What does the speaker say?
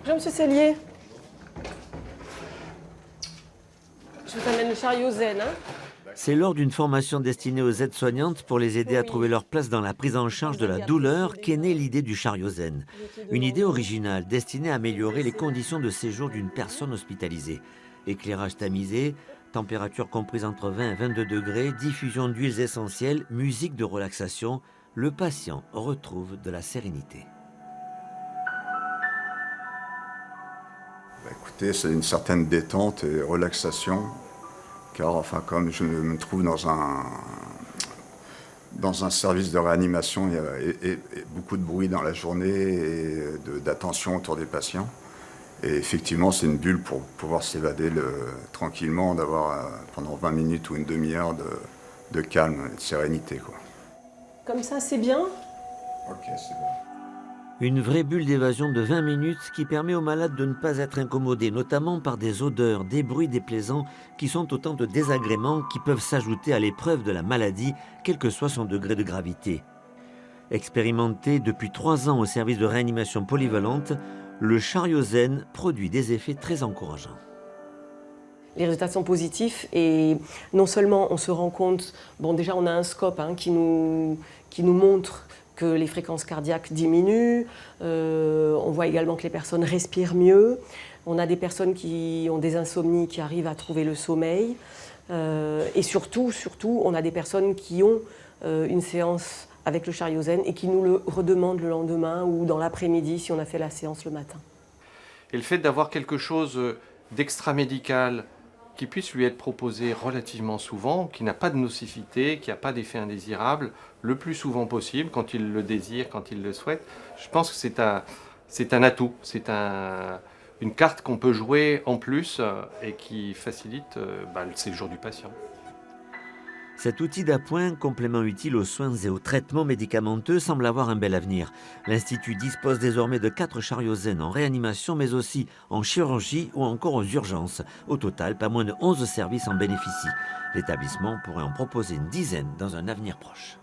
Bonjour Monsieur Cellier. Je vous amène le chariot zen. C'est lors d'une formation destinée aux aides-soignantes pour les aider à trouver leur place dans la prise en charge de la douleur qu'est née l'idée du chariot zen. Une idée originale destinée à améliorer les conditions de séjour d'une personne hospitalisée. Éclairage tamisé, température comprise entre 20 et 22 degrés, diffusion d'huiles essentielles, musique de relaxation, le patient retrouve de la sérénité. Écoutez, c'est une certaine détente et relaxation, car enfin, comme je me trouve dans un service de réanimation, il y a beaucoup de bruit dans la journée et d'attention autour des patients. Et effectivement, c'est une bulle pour pouvoir s'évader tranquillement, d'avoir pendant 20 minutes ou une demi-heure de calme et de sérénité, quoi. Comme ça, c'est bien. Ok, c'est bon. Une vraie bulle d'évasion de 20 minutes qui permet aux malades de ne pas être incommodés, notamment par des odeurs, des bruits déplaisants qui sont autant de désagréments qui peuvent s'ajouter à l'épreuve de la maladie, quel que soit son degré de gravité. Expérimenté depuis 3 ans au service de réanimation polyvalente, le chariot zen produit des effets très encourageants. Les résultats sont positifs et non seulement on se rend compte, bon déjà on a un scope qui nous montre que les fréquences cardiaques diminuent, on voit également que les personnes respirent mieux, on a des personnes qui ont des insomnies qui arrivent à trouver le sommeil et surtout on a des personnes qui ont une séance avec le chariot zen et qui nous le redemandent le lendemain ou dans l'après-midi si on a fait la séance le matin. Et le fait d'avoir quelque chose d'extra-médical qui puisse lui être proposé relativement souvent, qui n'a pas de nocivité, qui n'a pas d'effet indésirable, le plus souvent possible, quand il le désire, quand il le souhaite, je pense que c'est un atout, c'est une carte qu'on peut jouer en plus et qui facilite le séjour du patient. Cet outil d'appoint, complément utile aux soins et aux traitements médicamenteux, semble avoir un bel avenir. L'Institut dispose désormais de 4 chariots zen en réanimation, mais aussi en chirurgie ou encore aux urgences. Au total, pas moins de 11 services en bénéficient. L'établissement pourrait en proposer une dizaine dans un avenir proche.